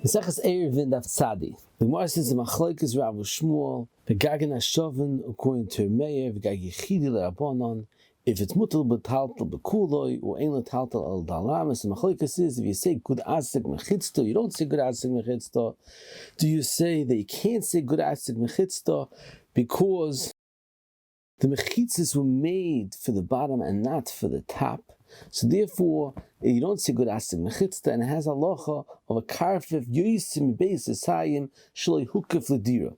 Mesechus Eruvin daf tzadi. The Gemara says machlokes Rav Shmuel v'gagen hashoven according to Meir v'gag yichidi leRabbanon. If it's mutal b'taltal b'kuloi or ein letaltal al dalamis, the machlokes is if you say good asik mechitzto, you don't say good asik mechitzto. Do you say that you can't say good asik mechitzto because the mechitzas were made for the bottom and not for the top? So therefore, you don't say good asik mechitzta, and it has a halacha of a karfaf yoisim beis esayim shloi hukaf ledira.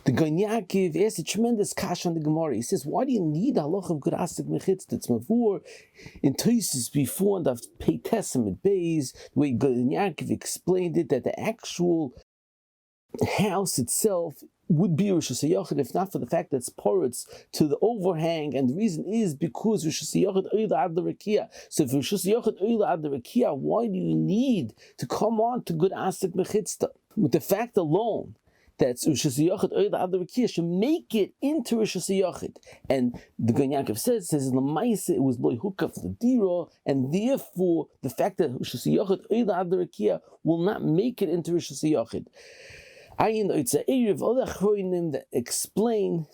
The Gan Yaakov asks a tremendous kash on the Gemara. He says, why do you need a halacha of good asik mechitzta? It's mavur in Tosis before and of Pei Testament Beis, the way Gan Yaakov explained it, that the actual house itself would be Rosh Hashanah if not for the fact that it's porous to the overhang, and the reason is because Rosh Hashanah oila ad l'rakia. So if Rosh Hashanah oila ad l'rakia, why do you need to come on to good asik mechitzta? With the fact alone that Rosh Hashanah oila ad l'rakia should make it into Rosh Hashanah, and the Gan Yaakov says in the Maisa it was loy hukaf l'dira, and therefore the fact that Rosh Hashanah oila ad l'rakia will not make it into Rosh Hashanah. It's an area of other chroinim that explain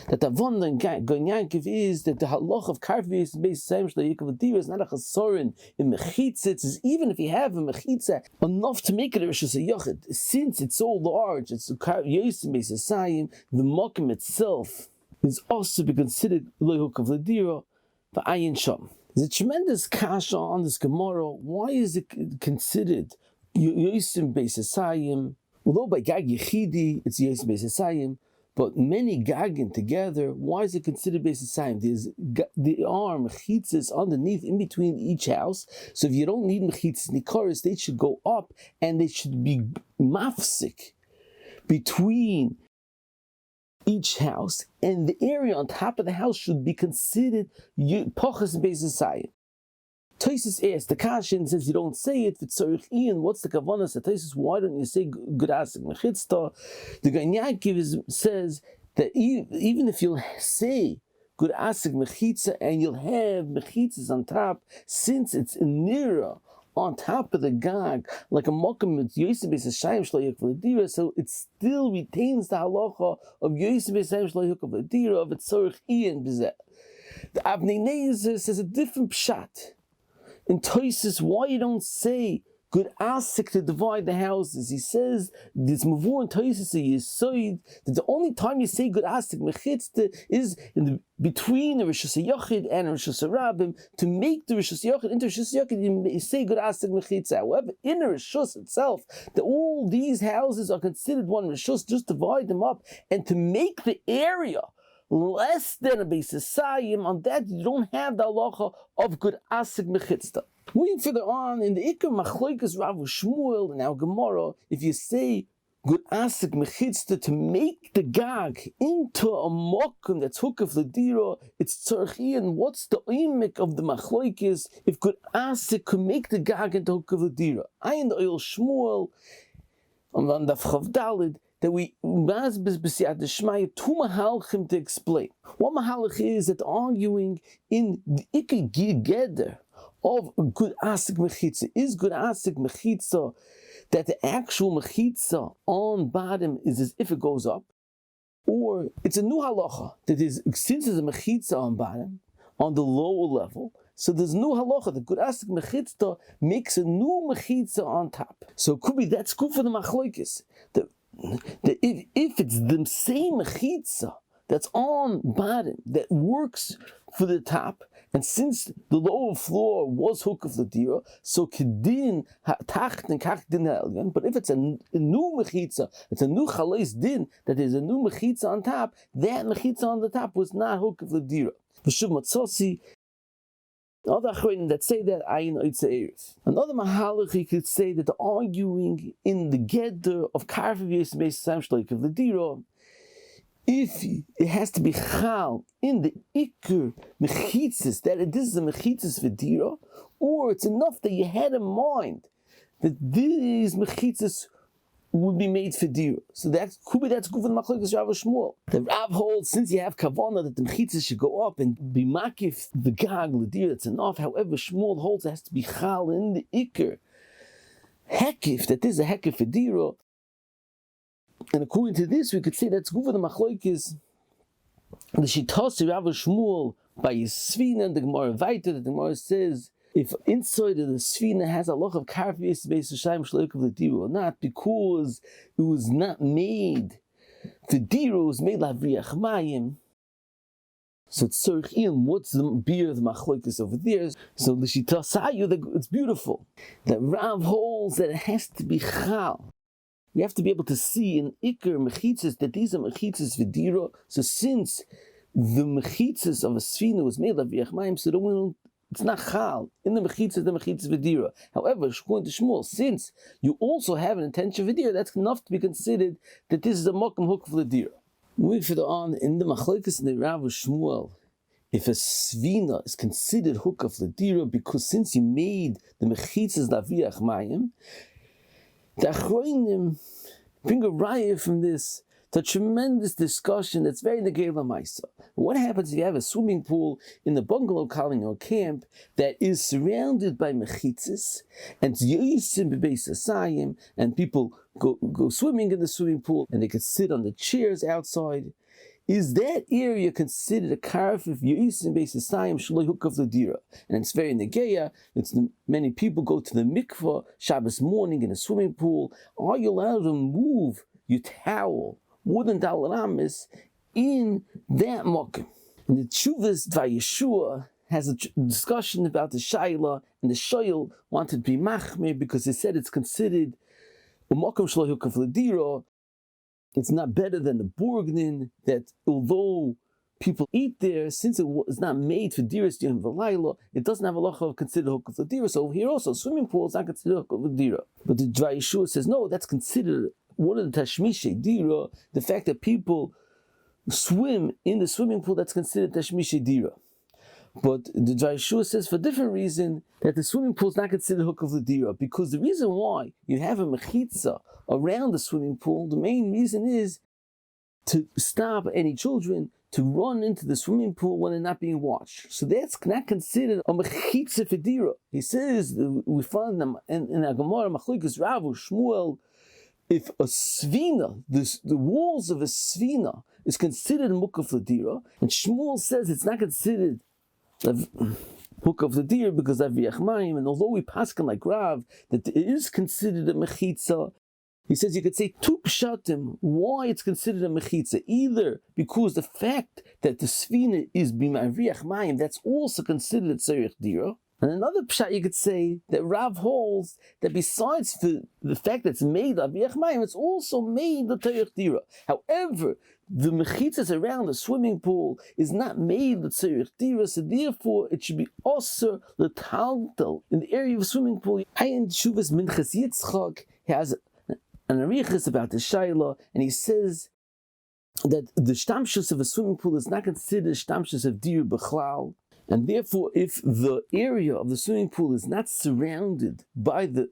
that the wonder in Gan Yaakov is that the halach of karfaf and beis esayim shloi hukaf ledira is not a chasorin in mechitzah. It's even if you have a mechitzah enough to make it a Rosh Hashanah, since it's so large, it's yosim beis esayim, the mokum itself is also to be considered shloi hukaf ledira v'ayin sham. There's a tremendous kasha on this Gemara. Why is it considered yosim beis esayim? Although by gag yichidi it's yosim beis esayim, but many gagging together, why is it considered beis esayim? There are mechitzas underneath, in between each house. So if you don't need mechitzas nikoris, they should go up and they should be mafsik between each house, and the area on top of the house should be considered pochas beis esayim. Tosis asks, the Kashin says you don't say it, Ian, what's the kavanah? So Tosis, why don't you say good asik mechitzta? The Gan Yaakov says that even if you'll say good asik mechitza and you'll have mechitzas on top, since it's in nira on top of the gag, like a mokum with yosim beis esayim shloi hukaf ledira, so it still retains the halacha of yosim beis esayim shloi hukaf ledira of its tzorich ian b'zeh. The Avnei Nezer says a different pshat. In Tosis, why you don't say good asik to divide the houses? He says this mavur in Tosis yisoid that the only time you say good asik mechitzta is between the Rosh Hashanah and Rosh Hashanah to make the Rosh Hashanah into Rosh Hashanah. You say good asik mechitzta. However, in the Rosh itself, that all these houses are considered one Rosh, just divide them up, and to make the area less than a beis esayim, on that you don't have the halacha of good asik mechitzta. Moving further on, in the Ikar machlokes Rav Shmuel in our Gemara, if you say good asik mechitzta to make the gag into a mokum that's hukaf ledira, it's tzorchi, and what's the oimik of the machlokes if good asik could make the gag into hukaf ledira? I in the oil Shmuel on the Chav Dalid, that we mazbez b'siyat d'shmaya two mahalchim to explain. One mahalch is that arguing in the ikar geder of good asik mechitza is good asik mechitza that the actual mechitza on bottom is as if it goes up, or it's a new halacha that is, since there's a mechitza on bottom on the lower level, so there's no halacha. The good asik mechitza makes a new mechitza on top. So it could be that's good for the machlokes. If it's the same mechitza that's on bottom that works for the top, and since the lower floor was hukaf ledira, so kedin tacht and kach din ha'elyon. But if it's a new mechitza, it's a new chalais din that is a new mechitza on top, that mechitza on the top was not hukaf ledira. V'shuv matzotzi. Other achronim that say that ayin oitze erev. Another mahalach he could say that the arguing in the geder of karfaf yosim beis esayim shloi hukaf ledira, if it has to be chal in the ikar mechitzas, that this is a mechitzas v'dira, or it's enough that you had in mind that these mechitzas would be made for dira. So that's good for the machlokes Rav Shmuel. The Rav holds, since you have kavanah that the mechitzas should go up and be makif the gag l'dira, it's enough. However, Shmuel holds it has to be chal in the ikar hekif, that is a hekif for dira. And according to this, we could say that's good for the machlokes. The Shitas Rav Shmuel by his Svina, the Gemara Vaita, the Gemara says, if inside of the Svina has a lot of karfaf based on Shayim Shloik of the Dira or not, because it was not made, the Dira was made like Riach Mayim. So what's the beer of the machlokes over there? So the Shita Sayu, it's beautiful. That Rav holds that it has to be chal. We have to be able to see in Iker mechitzas that these are mechitzas v'dira. So since the mechitzas of a svina was made of Yachmaim, so it's not chal in the mechitzas v'dira. However, according to Shmuel, since you also have an intention v'dira, that's enough to be considered that this is a mokum hook for the dira. Moving further on, in the machlokes in the Rav Shmuel, if a svina is considered hook of the dira, because since you made the mechitzas laviach mayim, the Achronim bring a raya from this. It's a tremendous discussion that's very negela maisa. What happens if you have a swimming pool in the bungalow colony or camp that is surrounded by mechitzas and yosim bebeis asayim, and people go swimming in the swimming pool and they can sit on the chairs outside? Is that area considered a karfaf yosim bebeis asayim shaloi hook of the dira? And it's very negeya. Many people go to the mikvah Shabbos morning in a swimming pool. Are you allowed to move your towel more than Dalaramis in that mokum? And the Tshuvas Vayeshua has a discussion about the Shaila, and the Shail wanted to be machmir because they said it's considered a mokum shaloi hook of the dira. It's not better than the Burgnin, that although people eat there, since it was not made for diras yom v'layla, it doesn't have a lacha of considered hook of the dira. So here also, swimming pool is not considered hook of the dira. But the Dvar Yeshua says, no, that's considered one of the tashmishe dira, the fact that people swim in the swimming pool, that's considered tashmishe dira. But the Dvar Yeshua says for a different reason that the swimming pool is not considered hook of the dira, because the reason why you have a mechitza around the swimming pool, the main reason is to stop any children to run into the swimming pool when they're not being watched. So that's not considered a mechitza for dira. He says, we find them in a Gemara machlokes Rav Shmuel, if a svina, the walls of a svina is considered mukaf l'dira, and Shmuel says it's not considered hook of the deer because of Yachmaim, and although we paskin like Rav that it is considered a mechitza, he says you could say two pshatim why it's considered a mechitza. Either because the fact that the svina is b'ma'riach mayim, that's also considered a tzarich dira. And another pshat you could say that Rav holds that besides the fact that it's made of Yachmayim, it's also made the tzarich dira. However, the mechitzas around the swimming pool is not made the tzarich dira, so therefore it should be also the taltal in the area of a swimming pool. Ayin Shuvas Minchas Yitzchak has an arichas about the shaila, and he says that the shtamshus of a swimming pool is not considered shtamshus of dir b'chlal, and therefore if the area of the swimming pool is not surrounded by the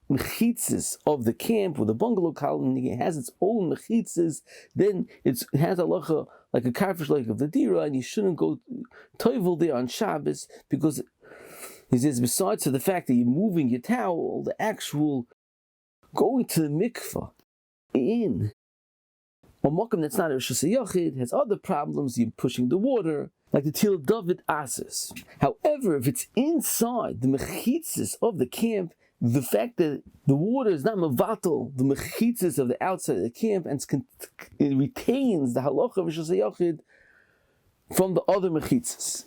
mechitzas of the camp or the bungalow colony, it has its own mechitzas, then it has a lacha like a karfaf like of the dira, and you shouldn't go toivel there on Shabbos, because he says besides the fact that you're moving your towel, the actual going to the mikvah in a mokum that's not a Rishus Yachid has other problems. You're pushing the water, like the Til David Asis. However, if it's inside the mechitzas of the camp, the fact that the water is not mevatel, the mechitzas of the outside of the camp, and it retains the halacha of Rishus Yachid from the other mechitzas.